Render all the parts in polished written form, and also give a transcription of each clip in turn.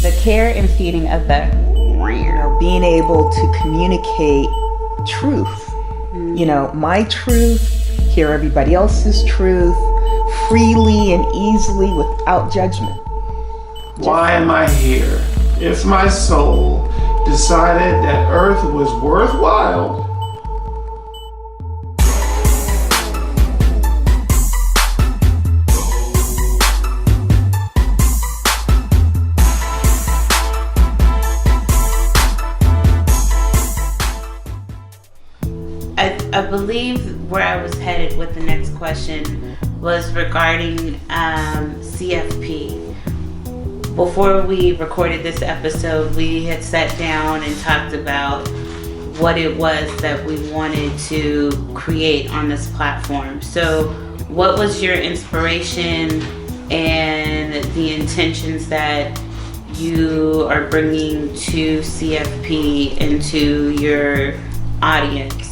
The care and feeding of the, being able to communicate truth. My truth, hear everybody else's truth freely and easily without judgment. Why am I here? If my soul decided that Earth was worthwhile, I believe where I was headed with the next question was regarding CFP. Before we recorded this episode, we had sat down and talked about what it was that we wanted to create on this platform. So what was your inspiration and the intentions that you are bringing to CFP and to your audience?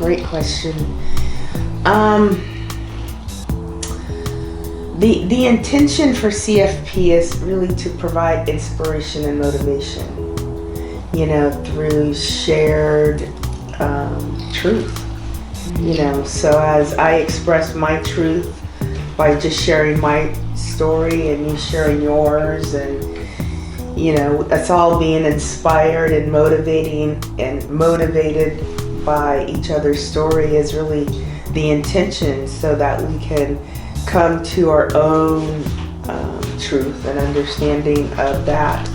Great question. The intention for CFP is really to provide inspiration and motivation, through shared truth. So as I express my truth by just sharing my story and you sharing yours, and that's all being inspired and motivated by each other's story is really the intention, so that we can come to our own truth and understanding of that,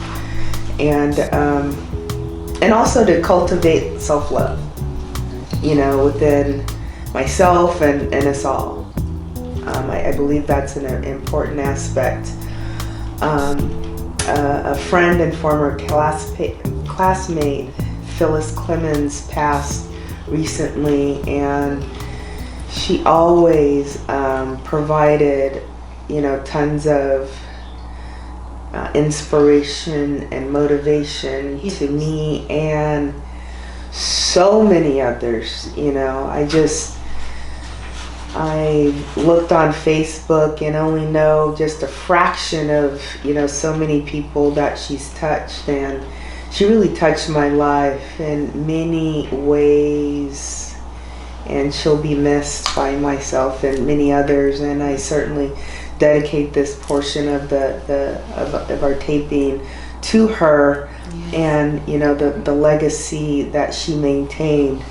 and also to cultivate self-love, within myself and us all. I believe that's an important aspect. A friend and former classmate, Phillis Clements, passed recently, and she always provided, tons of inspiration and motivation to me and so many others. I looked on Facebook and only know just a fraction of, so many people that she's touched, and she really touched my life in many ways, and she'll be missed by myself and many others. And I certainly dedicate this portion of of our taping to her, and the legacy that she maintained,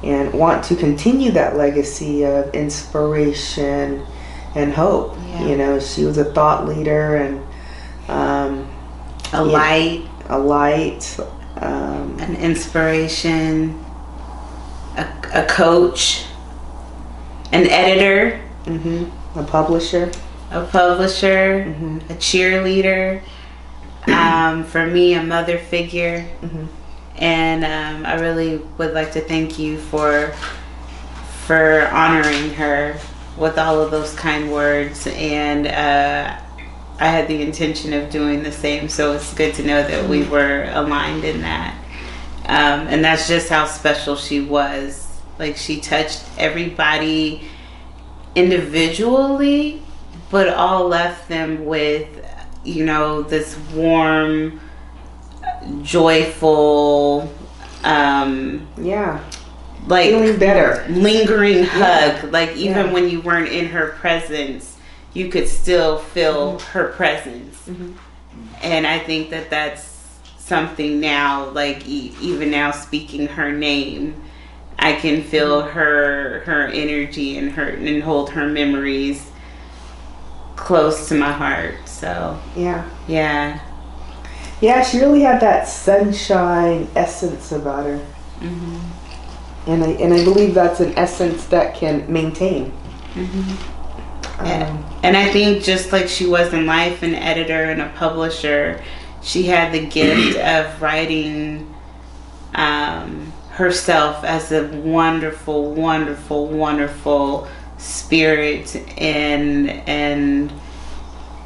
and want to continue that legacy of inspiration and hope. She was a thought leader and a light, an inspiration, a coach, an editor, a publisher, a cheerleader, for me, a mother figure. And I really would like to thank you for honoring her with all of those kind words, and I had the intention of doing the same, so it's good to know that we were aligned in that. And that's just how special she was. Like, she touched everybody individually, but all left them with, this warm, joyful, like feeling better, lingering hug. Like, even when you weren't in her presence, you could still feel her presence. And I think that that's something now, like even now speaking her name, I can feel her energy and hold her memories close to my heart. So yeah, she really had that sunshine essence about her. And I believe that's an essence that can maintain. And I think just like she was in life, an editor and a publisher, she had the gift of writing herself as a wonderful, wonderful, wonderful spirit and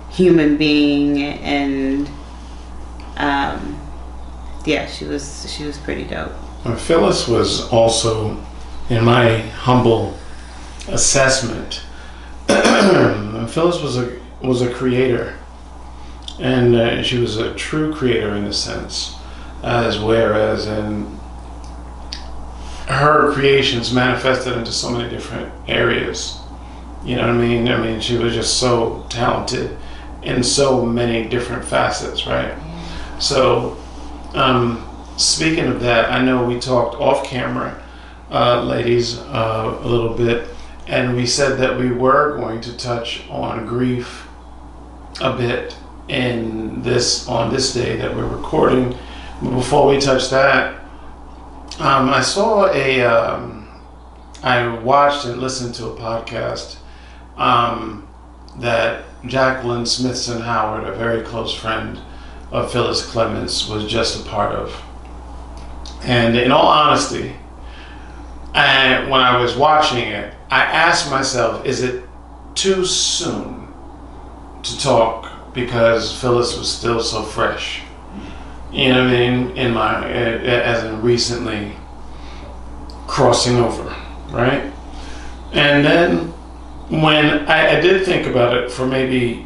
human being, and she was pretty dope. Phyllis was also, in my humble assessment, Phyllis was a creator. And she was a true creator in a sense, whereas in her creations manifested into so many different areas. You know what I mean? I mean, she was just so talented in so many different facets, right? So, speaking of that, I know we talked off camera, ladies, a little bit, and we said that we were going to touch on grief a bit on this day that we're recording. But before we touch that, I watched and listened to a podcast that Jacqueline Smithson Howard, a very close friend of Phillis Clements, was just a part of. And in all honesty, when I was watching it, I asked myself, is it too soon to talk because Phillis was still so fresh? You know what I mean? As in recently crossing over, right? And then when I did think about it for maybe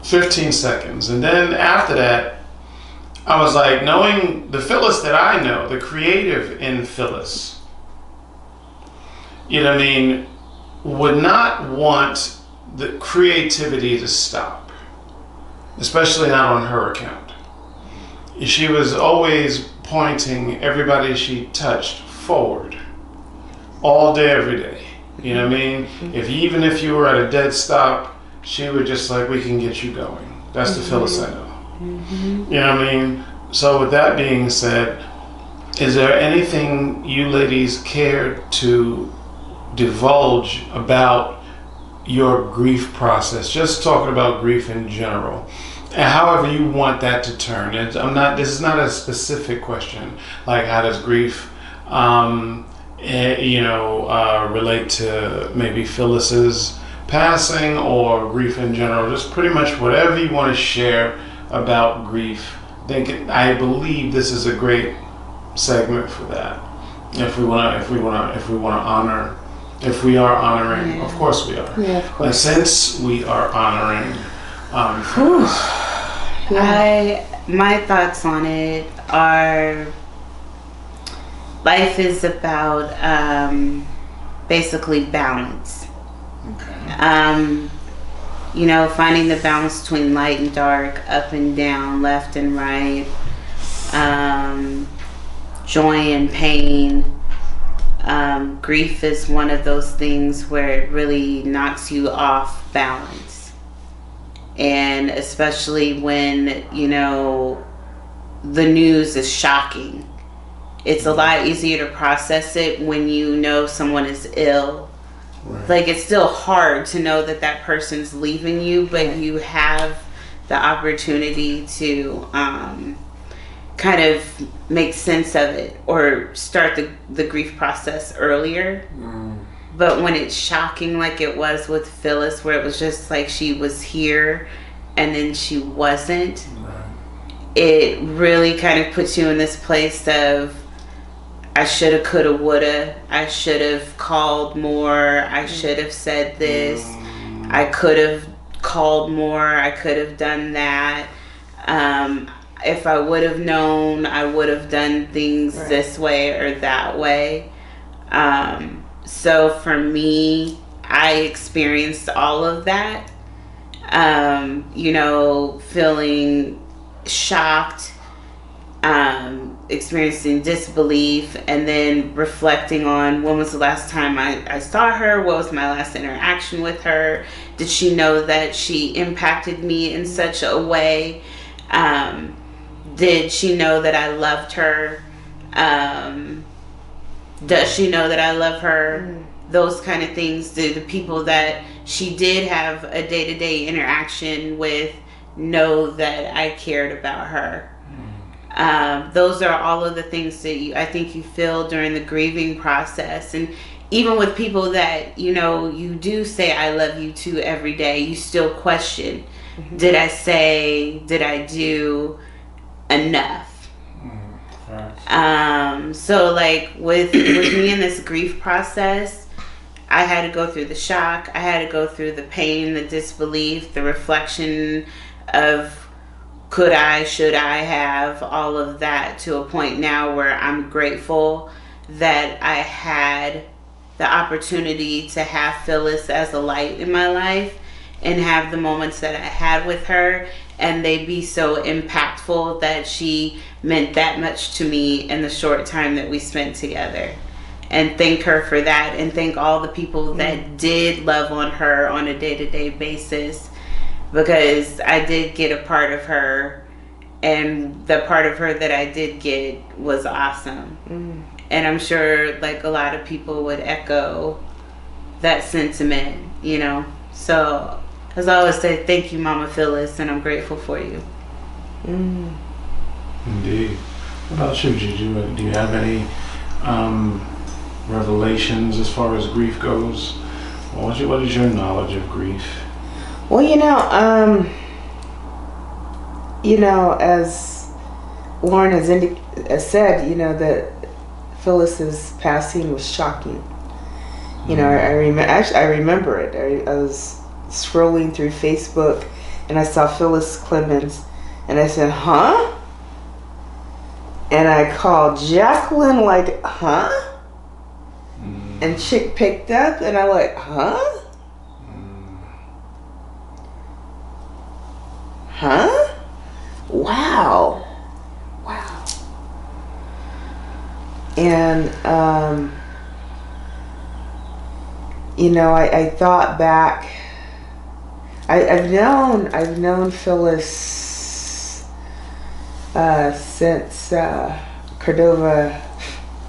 15 seconds, and then after that, I was like, knowing the Phillis that I know, the creative in Phillis, you know what I mean, would not want the creativity to stop, especially not on her account. She was always pointing everybody she touched forward, all day, every day. You know what I mean? Even if you were at a dead stop, she would just like, we can get you going. That's the Phillis I know. You know what I mean? So with that being said, is there anything you ladies care to divulge about your grief process? Just talking about grief in general, and however you want that to turn. This is not a specific question, like how does grief relate to maybe Phyllis's passing or grief in general. Just pretty much whatever you want to share about grief. I believe this is a great segment for that. If we are honoring, yeah. Of course we are. Yeah, of course. And since we are honoring, my thoughts on it are, life is about basically balance. Okay. Finding the balance between light and dark, up and down, left and right, joy and pain. Grief is one of those things where it really knocks you off balance. And especially when, the news is shocking. It's a lot easier to process it when you know someone is ill. Right. Like, it's still hard to know that person's leaving you, but you have the opportunity to kind of make sense of it or start the grief process earlier. But when it's shocking like it was with Phyllis, where it was just like she was here and then she wasn't, it really kind of puts you in this place of, I shoulda, coulda, woulda. I should have called more. I should have said this. I could have called more. I could have done that. If I would have known, I would have done things this way or that way. So for me, I experienced all of that. Feeling shocked, experiencing disbelief, and then reflecting on when was the last time I saw her, what was my last interaction with her, did she know that she impacted me in such a way, did she know that I loved her, does she know that I love her, those kind of things. Do the people that she did have a day-to-day interaction with know that I cared about her? Those are all of the things that I think you feel during the grieving process. And even with people that, you do say I love you to every day, you still question, did I do enough? So like with me in this grief process, I had to go through the shock, I had to go through the pain, the disbelief, the reflection of could I, should I have, all of that, to a point now where I'm grateful that I had the opportunity to have Phyllis as a light in my life and have the moments that I had with her, and they be so impactful that she meant that much to me in the short time that we spent together. And thank her for that, and thank all the people that did love on her on a day-to-day basis, because I did get a part of her, and the part of her that I did get was awesome. And I'm sure like a lot of people would echo that sentiment, you know. So as I always say, thank you, Mama Phyllis, and I'm grateful for you. Indeed. What about you, Gigi? Do you have any revelations as far as grief goes? What is your knowledge of grief? Well, as Lauren has said, that Phyllis's passing was shocking. I remember it. I was scrolling through Facebook and I saw Phillis Clements and I said, huh? And I called Jacqueline like, huh? And chick picked up and I like, huh? Huh? Wow. And I thought back. I've known Phyllis since Cordova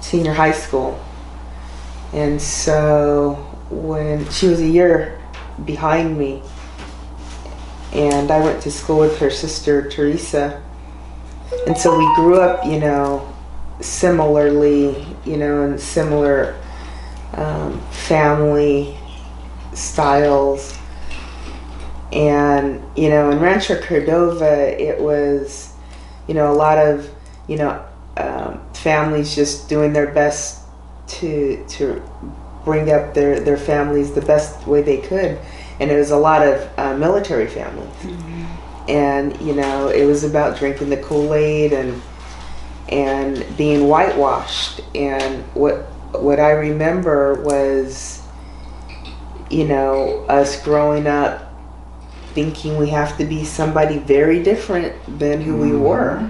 Senior High School, and so when she was a year behind me, and I went to school with her sister Teresa, and so we grew up, similarly, in similar family styles. And in Rancho Cordova, it was a lot of families just doing their best to bring up their families the best way they could, and it was a lot of military families. And it was about drinking the Kool-Aid and being whitewashed. And what I remember was us growing up thinking we have to be somebody very different than who we were.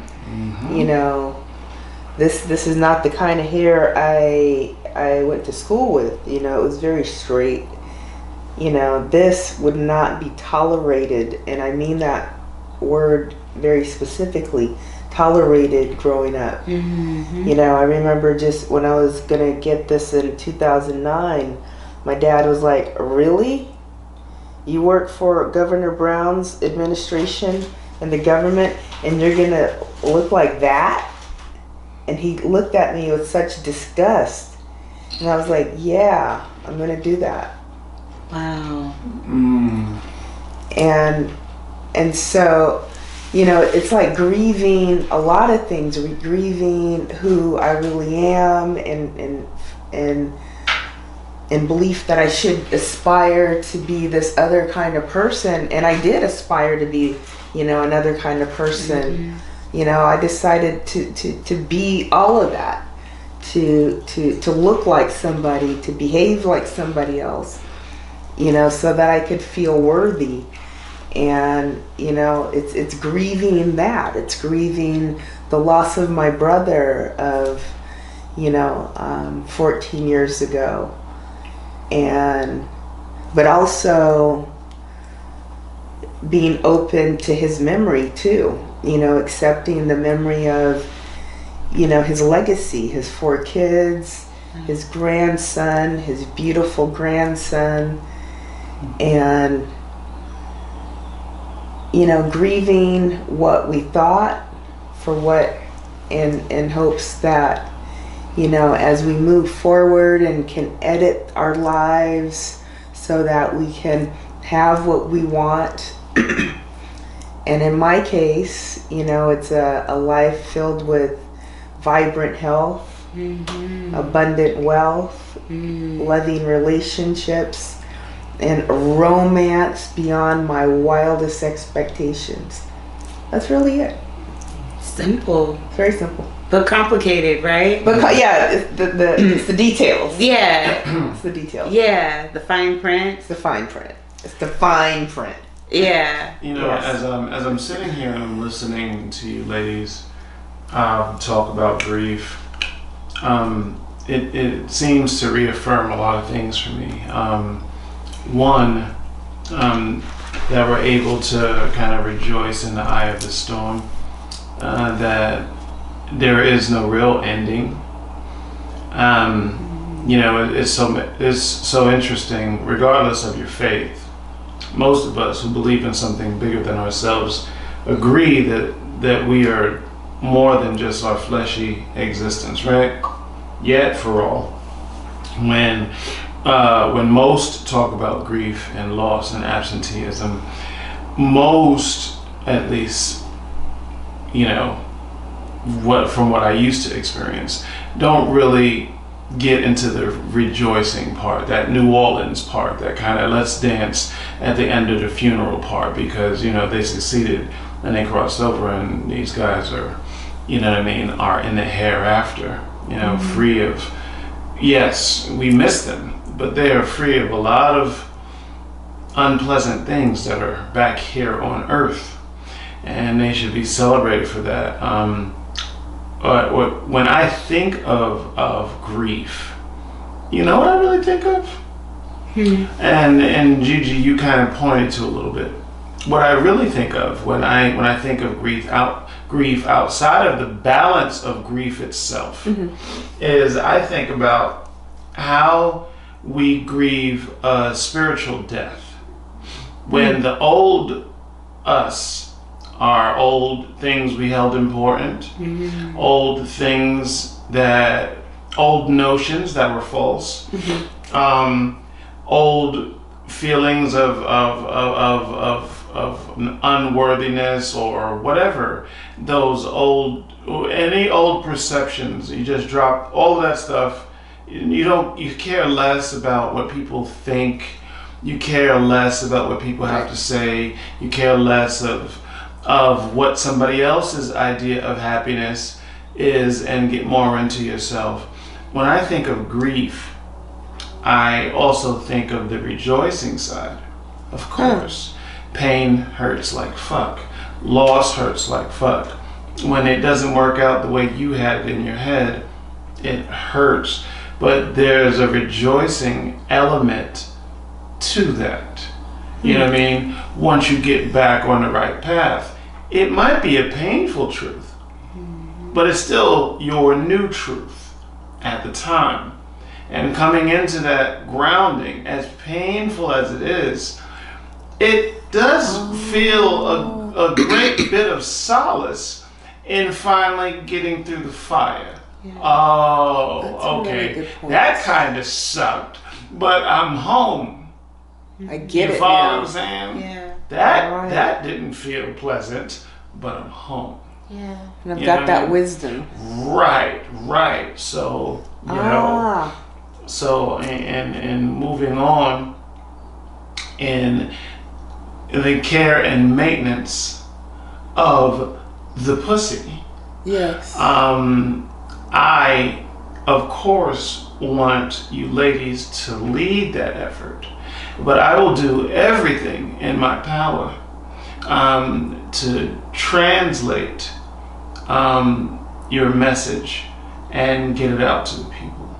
This is not the kind of hair I went to school with. It was very straight. This would not be tolerated, and I mean that word very specifically, tolerated growing up. I remember just when I was gonna get this in 2009, my dad was like, really? You work for Governor Brown's administration and the government, and you're gonna look like that? And he looked at me with such disgust, and I was like, yeah, I'm gonna do that. Wow. And so it's like grieving a lot of things, grieving who I really am, and belief that I should aspire to be this other kind of person. And I did aspire to be, another kind of person. I decided to be all of that, to look like somebody, to behave like somebody else, so that I could feel worthy. And it's grieving that. It's grieving the loss of my brother of 14 years ago, but also being open to his memory too. Accepting the memory of his legacy, his 4 kids, his grandson, his beautiful grandson, and grieving what we thought for what, in hopes that, as we move forward and can edit our lives so that we can have what we want. And in my case, it's a life filled with vibrant health, abundant wealth, loving relationships, and romance beyond my wildest expectations. That's really it. Simple. It's very simple. But complicated, right? But it's the details. Yeah. It's the details. Yeah. The fine print. It's the fine print. It's the fine print. Yeah. You know, Yes. as I'm sitting here and I'm listening to you ladies talk about grief, it seems to reaffirm a lot of things for me. One, that we're able to kind of rejoice in the eye of the storm, that there is no real ending. You know, it's so interesting, regardless of your faith. Most of us who believe in something bigger than ourselves agree that we are more than just our fleshy existence, right? Yet for all, when most talk about grief and loss and absenteeism, most, at least, you know, from what I used to experience, don't really get into the rejoicing part, that New Orleans part, that kind of let's dance at the end of the funeral part, because, you know, they succeeded and they crossed over and these guys are, you know what I mean, are in the hereafter, you know, free of, yes, we miss them, but they are free of a lot of unpleasant things that are back here on earth, and they should be celebrated for that. When I think of grief, you know what I really think of? And Gigi, you kind of pointed to a little bit. What I really think of when I think of grief outside of the balance of grief itself, is I think about how we grieve a spiritual death. When the old us are old things we held important, old things old notions that were false, old feelings of unworthiness or whatever, any old perceptions, you just drop all of that stuff. You care less about what people think, you care less about what people have to say, you care less of what somebody else's idea of happiness is, and get more into yourself. When I think of grief, I also think of the rejoicing side. Of course, pain hurts like fuck. Loss hurts like fuck. When it doesn't work out the way you had it in your head, it hurts. But there's a rejoicing element to that. You know what I mean? Once you get back on the right path, it might be a painful truth, but it's still your new truth at the time. And coming into that grounding, as painful as it is, it does feel a great bit of solace in finally getting through the fire. Yeah. Oh, That's a okay. really good point. That kind of sucked, but I'm home. I get You it follow what now. I'm saying? Yeah. That didn't feel pleasant, but I'm home. Yeah. And I've You got know? that wisdom. Right. So, you know, so, and moving on in the care and maintenance of the pussy. Yes. I, of course, want you ladies to lead that effort, but I will do everything in my power to translate your message and get it out to the people.